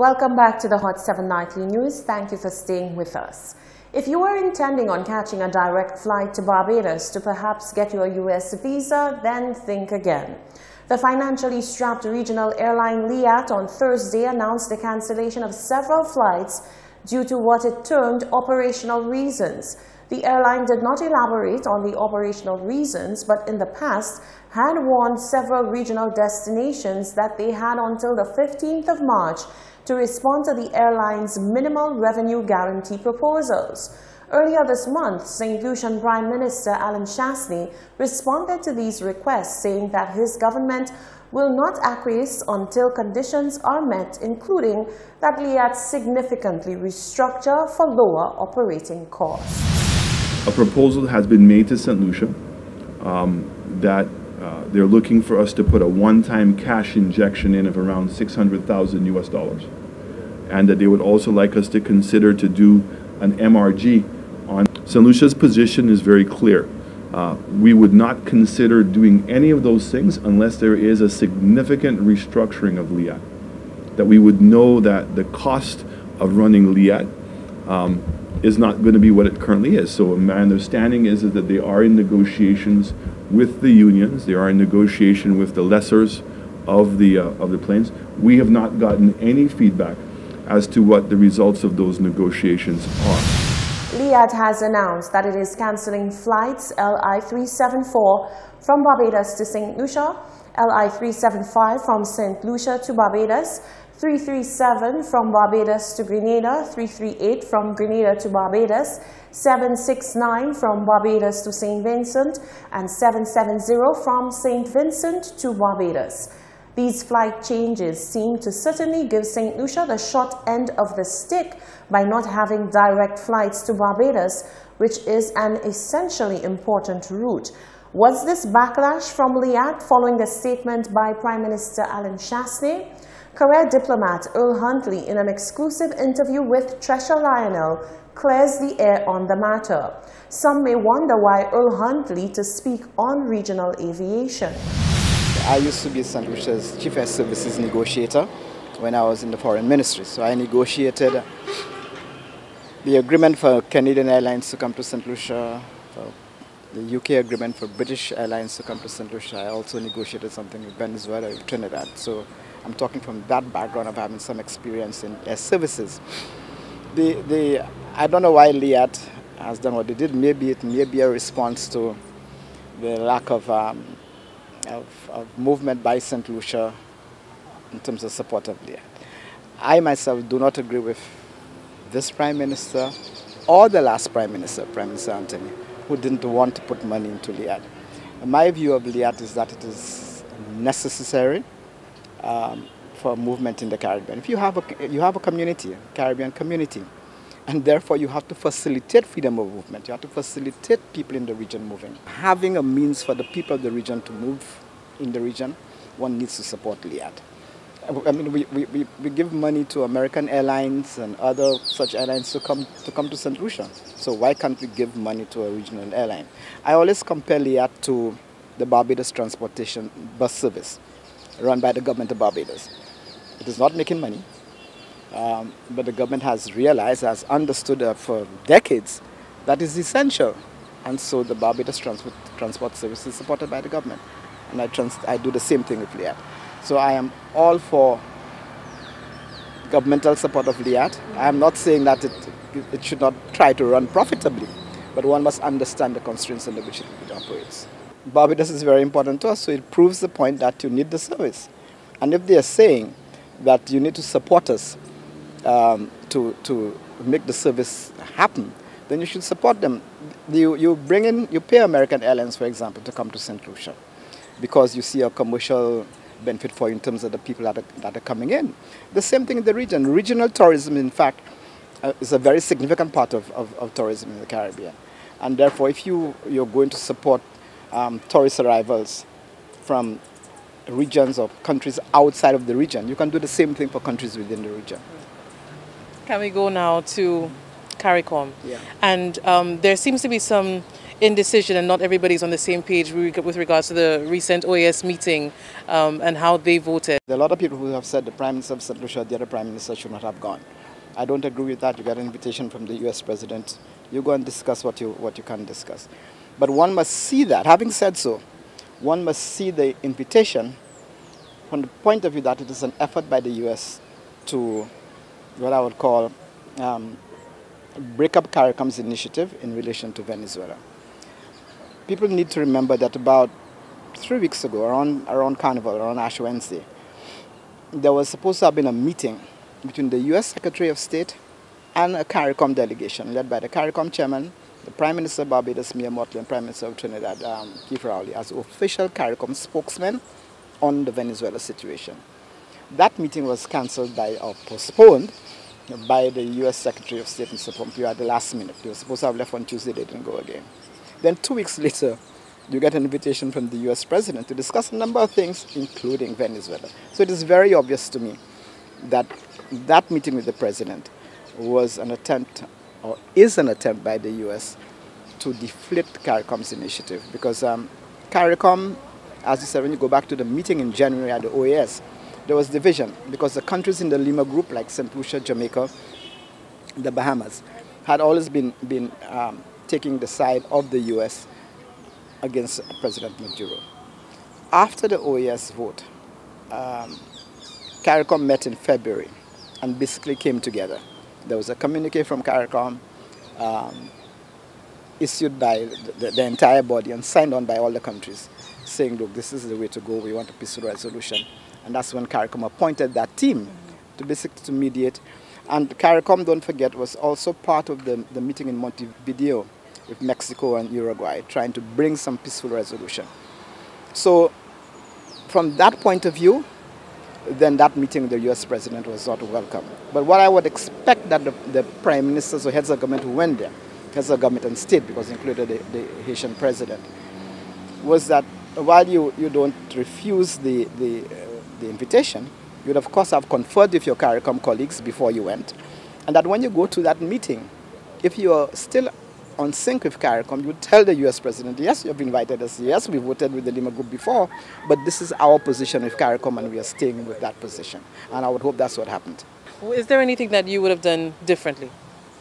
Welcome back to the Hot 7 Nightly News. Thank you for staying with us. If you are intending on catching a direct flight to Barbados to perhaps get your U.S. visa, then think again. The financially strapped regional airline Liat on Thursday announced the cancellation of several flights due to what it termed operational reasons. The airline did not elaborate on the operational reasons, but in the past had warned several regional destinations that they had until the 15th of March to respond to the airline's minimal revenue guarantee proposals. Earlier this month, St. Lucian Prime Minister Alan Chasney responded to these requests, saying that his government will not acquiesce until conditions are met, including that Liat significantly restructure for lower operating costs. A proposal has been made to St. Lucia that they're looking for us to put a one-time cash injection in of around $600,000 US, and that they would also like us to consider to do an MRG on. St. Lucia's position is very clear. We would not consider doing any of those things unless there is a significant restructuring of Liat. That we would know that the cost of running Liat is not going to be what it currently is. So my understanding is that they are in negotiations with the unions. They are in negotiation with the lessors of the planes. We have not gotten any feedback as to what the results of those negotiations are. Liat has announced that it is cancelling flights LI-374 from Barbados to St. Lucia, LI-375 from St. Lucia to Barbados, 337 from Barbados to Grenada, 338 from Grenada to Barbados, 769 from Barbados to St. Vincent, and 770 from St. Vincent to Barbados. These flight changes seem to certainly give St. Lucia the short end of the stick by not having direct flights to Barbados, which is an essentially important route. Was this backlash from Liat following the statement by Prime Minister Alan Chasney? Career diplomat Earl Huntley, in an exclusive interview with Tresha Lionel, clears the air on the matter. Some may wonder why Earl Huntley to speak on regional aviation. I used to be St. Lucia's Chief Air Services negotiator when I was in the Foreign Ministry. So I negotiated the agreement for Canadian Airlines to come to St. Lucia, for the UK agreement for British Airlines to come to St. Lucia. I also negotiated something with Venezuela and Trinidad. So I'm talking from that background of having some experience in air services. I don't know why Liat has done what they did. Maybe it may be a response to the lack of movement by St. Lucia in terms of support of Liat. I myself do not agree with this Prime Minister or the last Prime Minister, Prime Minister Anthony, who didn't want to put money into Liat. My view of Liat is that it is necessary for movement in the Caribbean. If you have a community, a Caribbean community, and therefore you have to facilitate freedom of movement. You have to facilitate people in the region moving. Having a means for the people of the region to move in the region, one needs to support Liat. I mean, we give money to American Airlines and other such airlines to come to St. Lucia. So why can't we give money to a regional airline? I always compare Liat to the Barbados transportation bus service run by the government of Barbados. It is not making money. But the government has realized, has understood for decades that is essential. And so the Barbados transport service is supported by the government. And I do the same thing with Liat. So I am all for governmental support of Liat. I am not saying that it should not try to run profitably, but one must understand the constraints under which it operates. Barbados is very important to us, so it proves the point that you need the service. And if they are saying that you need to support us to make the service happen, then you should support them. You pay American Airlines, for example, to come to St. Lucia because you see a commercial benefit for you in terms of the people that are coming in. The same thing in the region. Regional tourism, in fact, is a very significant part of tourism in the Caribbean. And therefore, if you're going to support tourist arrivals from regions or countries outside of the region, you can do the same thing for countries within the region. Can we go now to CARICOM? Yeah. And there seems to be some indecision and not everybody's on the same page with regards to the recent OAS meeting and how they voted. There are a lot of people who have said the Prime Minister of St. Lucia, the other Prime Minister, should not have gone. I don't agree with that. You got an invitation from the US President. You go and discuss what you can discuss. But one must see that. Having said so, one must see the invitation from the point of view that it is an effort by the US to what I would call break up CARICOM's initiative in relation to Venezuela. People need to remember that about 3 weeks ago, around Carnival, around Ash Wednesday, there was supposed to have been a meeting between the US Secretary of State and a CARICOM delegation led by the CARICOM chairman, the Prime Minister of Barbados, Mia Mottley, and Prime Minister of Trinidad, Keith Rowley, as official CARICOM spokesmen on the Venezuela situation. That meeting was cancelled or postponed by the US Secretary of State, Mr. Pompeo, at the last minute. They were supposed to have left on Tuesday, they didn't go again. Then 2 weeks later, you get an invitation from the US President to discuss a number of things, including Venezuela. So it is very obvious to me that that meeting with the President was an attempt, or is an attempt by the US to deflate CARICOM's initiative. Because CARICOM, as you said, when you go back to the meeting in January at the OAS, there was division because the countries in the Lima group, like St. Lucia, Jamaica, the Bahamas, had always been taking the side of the US against President Maduro. After the OAS vote, CARICOM met in February and basically came together. There was a communique from CARICOM issued by the entire body and signed on by all the countries, saying, look, this is the way to go, we want a peaceful resolution. And that's when CARICOM appointed that team to basically to mediate. And CARICOM, don't forget, was also part of the meeting in Montevideo with Mexico and Uruguay, trying to bring some peaceful resolution. So from that point of view, then that meeting with the US President was not welcome. But what I would expect that the Prime Ministers or heads of government who went there, heads of government and state, because it included the Haitian President, was that while you don't refuse the invitation, you would of course have conferred with your CARICOM colleagues before you went. And that when you go to that meeting, if you are still on sync with CARICOM, you tell the US President, yes, you have invited us, yes, we voted with the Lima Group before, but this is our position with CARICOM and we are staying with that position. And I would hope that's what happened. Is there anything that you would have done differently?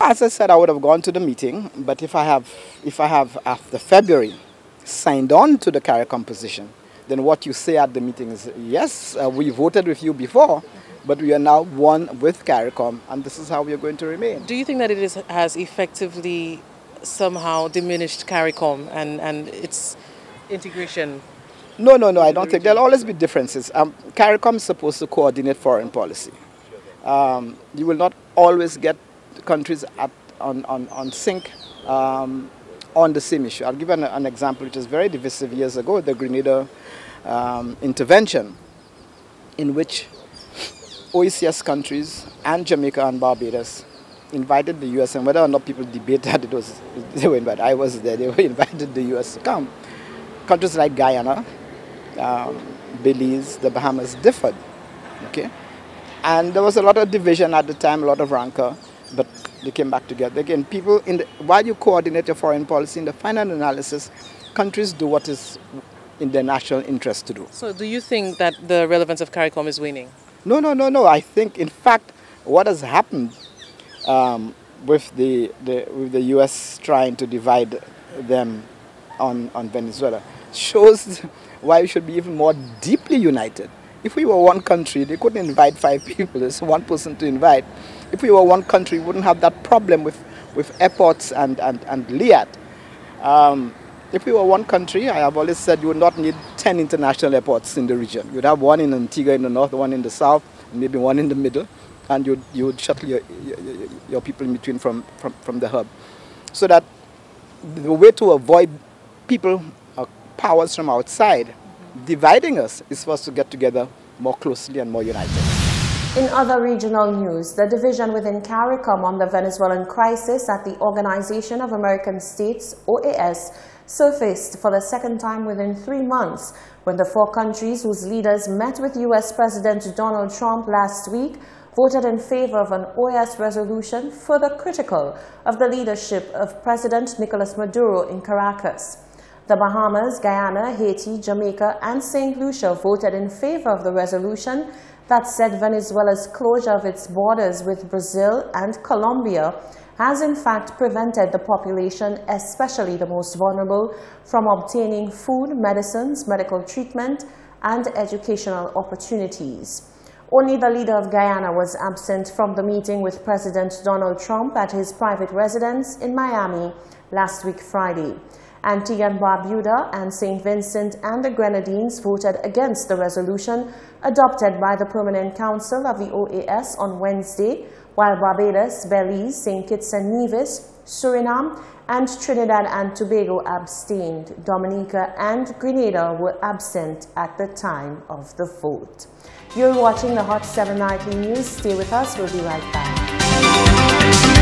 As I said, I would have gone to the meeting, but if I have after February signed on to the CARICOM position, then what you say at the meeting is, yes, we voted with you before, but we are now one with CARICOM, and this is how we are going to remain. Do you think that it has effectively somehow diminished CARICOM and its integration? No, I don't think. There'll always be differences. CARICOM is supposed to coordinate foreign policy. You will not always get countries on sync on the same issue. I'll give an example which is very divisive years ago, the Grenada intervention, in which OECS countries and Jamaica and Barbados invited the US, and whether or not people debate that they were invited. I was there, they were invited the US to come. Countries like Guyana, Belize, the Bahamas differed, okay? And there was a lot of division at the time, a lot of rancor, but they came back together. Again, people, while you coordinate your foreign policy, in the final analysis, countries do what is in their national interest to do. So do you think that the relevance of CARICOM is waning? No. I think, in fact, what has happened with the US trying to divide them on Venezuela shows why we should be even more deeply united. If we were one country, they couldn't invite 5 people. There's one person to invite. If we were one country, we wouldn't have that problem with airports and LIAT. If we were one country, I have always said you would not need 10 international airports in the region. You'd have one in Antigua in the north, one in the south, maybe one in the middle, and you would shuttle your people in between from the hub. So that the way to avoid people or powers from outside dividing us is for us to get together more closely and more united. In other regional news, the division within CARICOM on the Venezuelan crisis at the Organization of American States, OAS, surfaced for the second time within 3 months when the 4 countries whose leaders met with US President Donald Trump last week voted in favor of an OAS resolution further critical of the leadership of President Nicolas Maduro in Caracas. The Bahamas, Guyana, Haiti, Jamaica, and St. Lucia voted in favor of the resolution that said Venezuela's closure of its borders with Brazil and Colombia has in fact prevented the population, especially the most vulnerable, from obtaining food, medicines, medical treatment, and educational opportunities. Only the leader of Guyana was absent from the meeting with President Donald Trump at his private residence in Miami last week Friday. Antigua and Barbuda and St. Vincent and the Grenadines voted against the resolution adopted by the Permanent Council of the OAS on Wednesday, while Barbados, Belize, St. Kitts and Nevis, Suriname, and Trinidad and Tobago abstained. Dominica and Grenada were absent at the time of the vote. You're watching the Hot 7 Nightly News. Stay with us. We'll be right back.